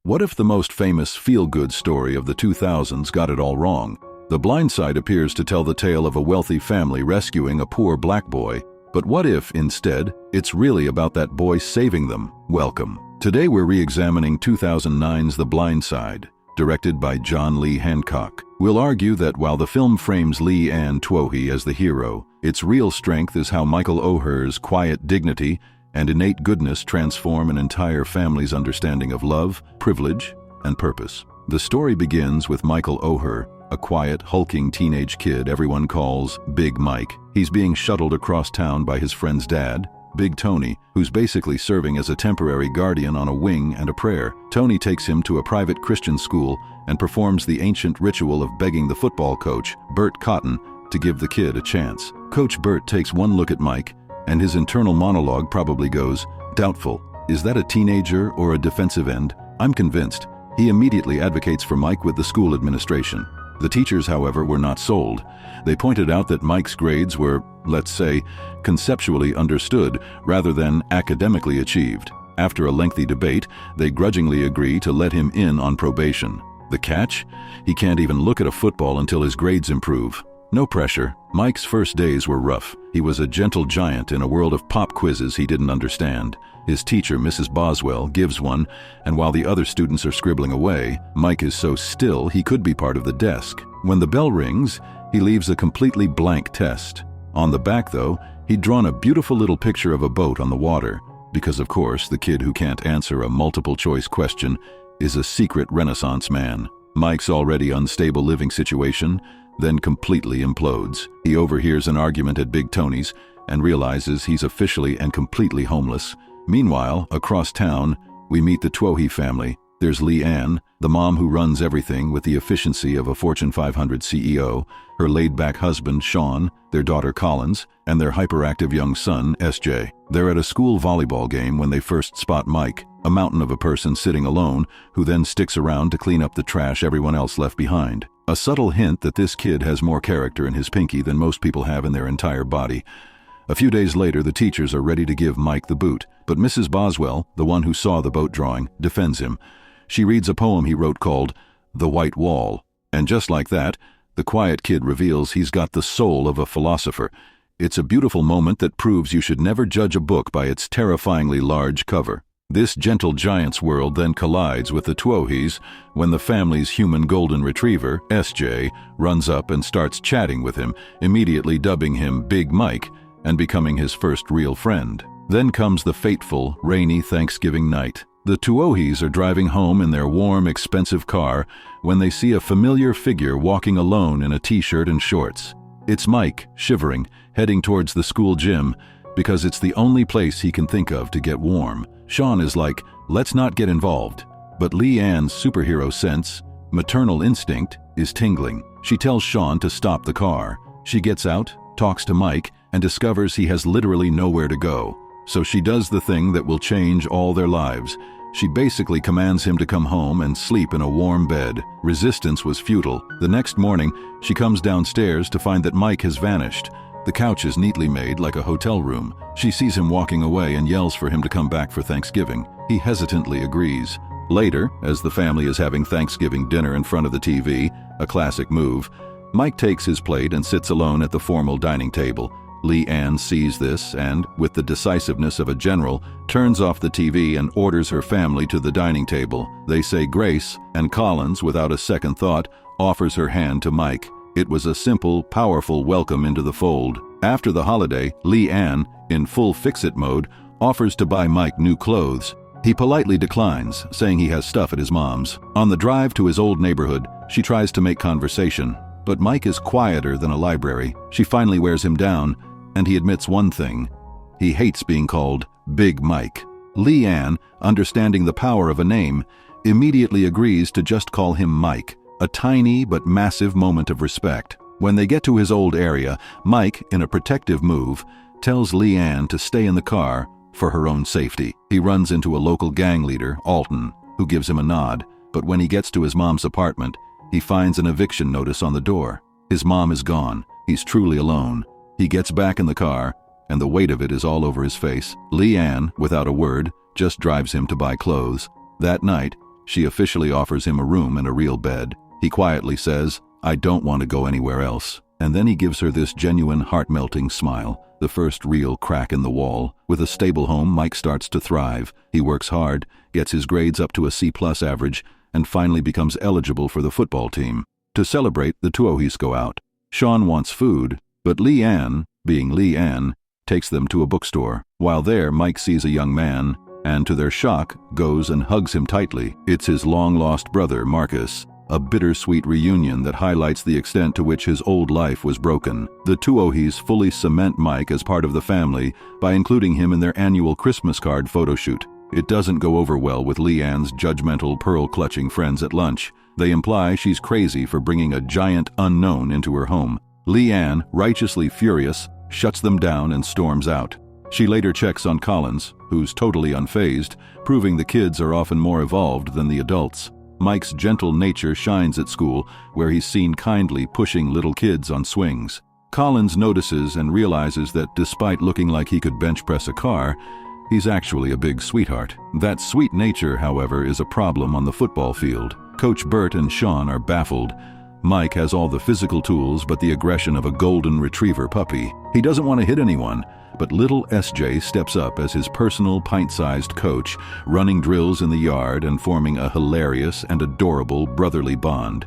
What if the most famous feel-good story of the 2000s got it all wrong? The Blind Side appears to tell the tale of a wealthy family rescuing a poor black boy. But what if, instead, it's really about that boy saving them? Welcome. Today we're re-examining 2009's The Blind Side, directed by John Lee Hancock. We'll argue that while the film frames Lee Ann Tuohy as the hero, its real strength is how Michael Oher's quiet dignity and innate goodness transform an entire family's understanding of love, privilege, and purpose. The story begins with Michael Oher, a quiet, hulking teenage kid everyone calls Big Mike. He's being shuttled across town by his friend's dad, Big Tony, who's basically serving as a temporary guardian on a wing and a prayer. Tony takes him to a private Christian school and performs the ancient ritual of begging the football coach, Bert Cotton, to give the kid a chance. Coach Bert takes one look at Mike, and his internal monologue probably goes, "Doubtful. Is that a teenager or a defensive end? I'm convinced." He immediately advocates for Mike with the school administration. The teachers, however, were not sold. They pointed out that Mike's grades were, let's say, conceptually understood rather than academically achieved. After a lengthy debate, they grudgingly agree to let him in on probation. The catch? He can't even look at a football until his grades improve. No pressure. Mike's first days were rough. He was a gentle giant in a world of pop quizzes he didn't understand. His teacher, Mrs. Boswell, gives one, and while the other students are scribbling away, Mike is so still he could be part of the desk. When the bell rings, he leaves a completely blank test. On the back, though, he'd drawn a beautiful little picture of a boat on the water, because of course the kid who can't answer a multiple-choice question is a secret Renaissance man. Mike's already unstable living situation then completely implodes. He overhears an argument at Big Tony's and realizes he's officially and completely homeless. Meanwhile, across town, we meet the Tuohy family. There's Lee Ann, the mom who runs everything with the efficiency of a Fortune 500 CEO, her laid-back husband, Sean, their daughter, Collins, and their hyperactive young son, SJ. They're at a school volleyball game when they first spot Mike, a mountain of a person sitting alone, who then sticks around to clean up the trash everyone else left behind. A subtle hint that this kid has more character in his pinky than most people have in their entire body. A few days later, the teachers are ready to give Mike the boot, but Mrs. Boswell, the one who saw the boat drawing, defends him. She reads a poem he wrote called The White Wall, and just like that, the quiet kid reveals he's got the soul of a philosopher. It's a beautiful moment that proves you should never judge a book by its terrifyingly large cover. This gentle giant's world then collides with the Tuohys when the family's human golden retriever, SJ, runs up and starts chatting with him, immediately dubbing him Big Mike and becoming his first real friend. Then comes the fateful, rainy Thanksgiving night. The Tuohys are driving home in their warm, expensive car when they see a familiar figure walking alone in a t-shirt and shorts. It's Mike, shivering, heading towards the school gym because it's the only place he can think of to get warm. Sean is like, let's not get involved. But Lee Ann's superhero sense, maternal instinct, is tingling. She tells Sean to stop the car. She gets out, talks to Mike, and discovers he has literally nowhere to go. So she does the thing that will change all their lives. She basically commands him to come home and sleep in a warm bed. Resistance was futile. The next morning, she comes downstairs to find that Mike has vanished. The couch is neatly made like a hotel room. She sees him walking away and yells for him to come back for Thanksgiving. He hesitantly agrees. Later, as the family is having Thanksgiving dinner in front of the TV, a classic move, Mike takes his plate and sits alone at the formal dining table. Lee Ann sees this and, with the decisiveness of a general, turns off the TV and orders her family to the dining table. They say grace, and Collins, without a second thought, offers her hand to Mike. It was a simple, powerful welcome into the fold. After the holiday, Lee Ann, in full fix-it mode, offers to buy Mike new clothes. He politely declines, saying he has stuff at his mom's. On the drive to his old neighborhood, she tries to make conversation, but Mike is quieter than a library. She finally wears him down, and he admits one thing. He hates being called Big Mike. Lee Ann, understanding the power of a name, immediately agrees to just call him Mike. A tiny but massive moment of respect. When they get to his old area, Mike, in a protective move, tells Lee Ann to stay in the car for her own safety. He runs into a local gang leader, Alton, who gives him a nod, but when he gets to his mom's apartment, he finds an eviction notice on the door. His mom is gone. He's truly alone. He gets back in the car, and the weight of it is all over his face. Lee Ann, without a word, just drives him to buy clothes. That night, She officially offers him a room and a real bed. He quietly says, "I don't want to go anywhere else." And then he gives her this genuine, heart-melting smile, the first real crack in the wall. With a stable home, Mike starts to thrive. He works hard, gets his grades up to a C+ average, and finally becomes eligible for the football team. To celebrate, the Tuohys go out. Sean wants food, but Leanne, being Leanne, takes them to a bookstore. While there, Mike sees a young man, and to their shock, goes and hugs him tightly. It's his long-lost brother, Marcus. A bittersweet reunion that highlights the extent to which his old life was broken. The Tuohys fully cement Mike as part of the family by including him in their annual Christmas card photo shoot. It doesn't go over well with Leanne's judgmental, pearl-clutching friends at lunch. They imply she's crazy for bringing a giant unknown into her home. Leanne, righteously furious, shuts them down and storms out. She later checks on Collins, who's totally unfazed, proving the kids are often more evolved than the adults. Mike's gentle nature shines at school, where he's seen kindly pushing little kids on swings. Collins notices and realizes that despite looking like he could bench press a car, he's actually a big sweetheart. That sweet nature, however, is a problem on the football field. Coach Bert and Sean are baffled. Mike has all the physical tools but the aggression of a golden retriever puppy. He doesn't want to hit anyone, but little SJ steps up as his personal pint-sized coach, running drills in the yard and forming a hilarious and adorable brotherly bond.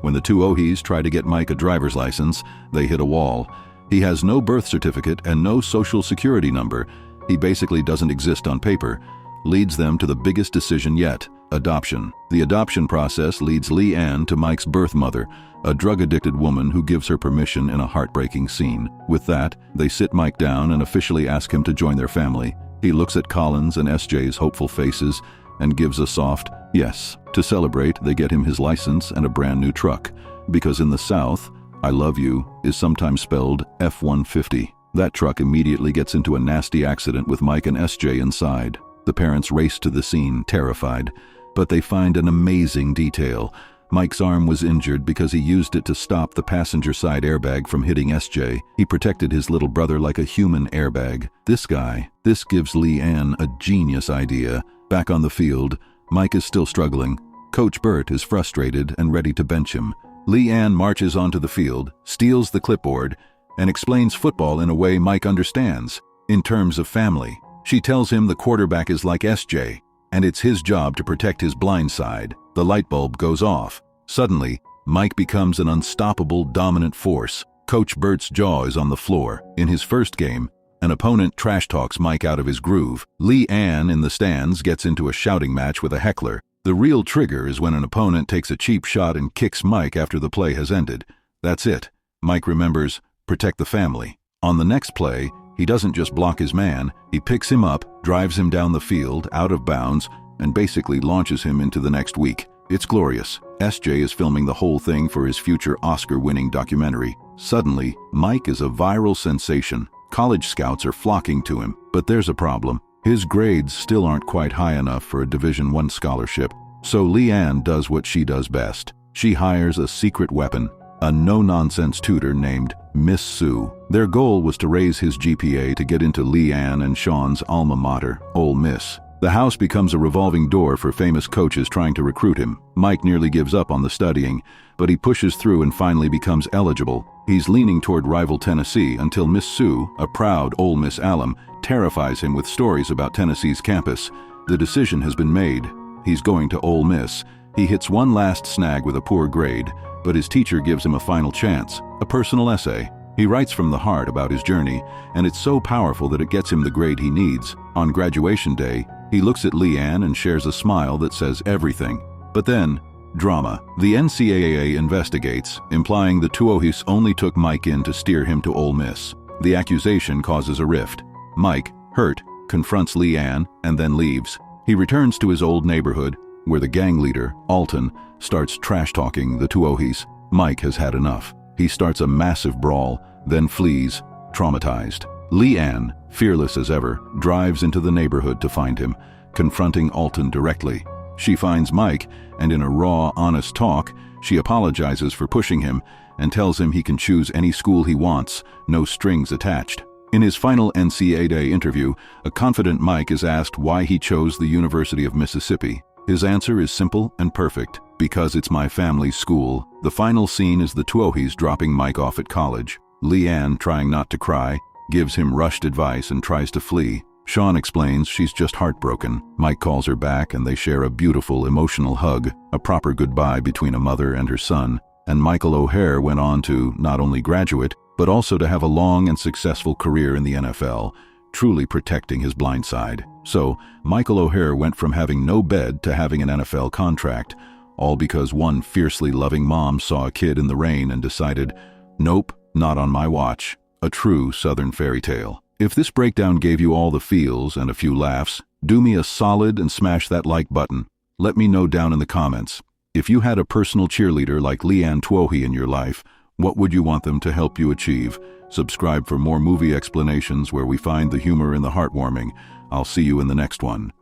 When the Tuohys try to get Mike a driver's license, they hit a wall. He has no birth certificate and no social security number. He basically doesn't exist on paper. Leads them to the biggest decision yet, adoption. The adoption process leads Leanne to Mike's birth mother, a drug-addicted woman who gives her permission in a heartbreaking scene. With that, they sit Mike down and officially ask him to join their family. He looks at Collins and SJ's hopeful faces and gives a soft yes. To celebrate, they get him his license and a brand new truck, because in the South, "I love you" is sometimes spelled F-150. That truck immediately gets into a nasty accident with Mike and SJ inside. The parents race to the scene, terrified, but they find an amazing detail. Mike's arm was injured because he used it to stop the passenger side airbag from hitting SJ. He protected his little brother like a human airbag. This gives Leanne a genius idea. Back on the field, Mike is still struggling. Coach Bert is frustrated and ready to bench him. Leanne marches onto the field, steals the clipboard, and explains football in a way Mike understands, in terms of family. She tells him the quarterback is like SJ, and it's his job to protect his blind side. The light bulb goes off. Suddenly, Mike becomes an unstoppable, dominant force. Coach Bert's jaw is on the floor. In his first game, an opponent trash talks Mike out of his groove. Leanne in the stands gets into a shouting match with a heckler. The real trigger is when an opponent takes a cheap shot and kicks Mike after the play has ended. That's it. Mike remembers, protect the family. On the next play, he doesn't just block his man, he picks him up, drives him down the field, out of bounds, and basically launches him into the next week. It's glorious. SJ is filming the whole thing for his future Oscar-winning documentary. Suddenly, Mike is a viral sensation. College scouts are flocking to him, but there's a problem. His grades still aren't quite high enough for a Division I scholarship. So Leanne does what she does best. She hires a secret weapon, a no-nonsense tutor named Miss Sue. Their goal was to raise his GPA to get into Leanne and Sean's alma mater, Ole Miss. The house becomes a revolving door for famous coaches trying to recruit him. Mike nearly gives up on the studying, but he pushes through and finally becomes eligible. He's leaning toward rival Tennessee until Miss Sue, a proud Ole Miss alum, terrifies him with stories about Tennessee's campus. The decision has been made. He's going to Ole Miss. He hits one last snag with a poor grade, but his teacher gives him a final chance, a personal essay. He writes from the heart about his journey, and it's so powerful that it gets him the grade he needs. On graduation day, he looks at Leanne and shares a smile that says everything. But then, drama. The NCAA investigates, implying the Tuohys only took Mike in to steer him to Ole Miss. The accusation causes a rift. Mike, hurt, confronts Leanne and then leaves. He returns to his old neighborhood, where the gang leader, Alton, starts trash-talking the Tuohys. Mike has had enough. He starts a massive brawl, then flees, traumatized. Leanne, fearless as ever, drives into the neighborhood to find him, confronting Alton directly. She finds Mike, and in a raw, honest talk, she apologizes for pushing him and tells him he can choose any school he wants, no strings attached. In his final NCAA interview, a confident Mike is asked why he chose the University of Mississippi. His answer is simple and perfect. Because it's my family's school. The final scene is the Tuohys dropping Mike off at college. Leanne, trying not to cry, gives him rushed advice and tries to flee. Sean explains she's just heartbroken. Mike calls her back and they share a beautiful, emotional hug, a proper goodbye between a mother and her son. And Michael Oher went on to not only graduate, but also to have a long and successful career in the NFL, truly protecting his blind side. So, Michael Oher went from having no bed to having an NFL contract, all because one fiercely loving mom saw a kid in the rain and decided, nope, not on my watch. A true Southern fairy tale. If this breakdown gave you all the feels and a few laughs, do me a solid and smash that like button. Let me know down in the comments. If you had a personal cheerleader like Leanne Tuohy in your life, what would you want them to help you achieve? Subscribe for more movie explanations where we find the humor and the heartwarming. I'll see you in the next one.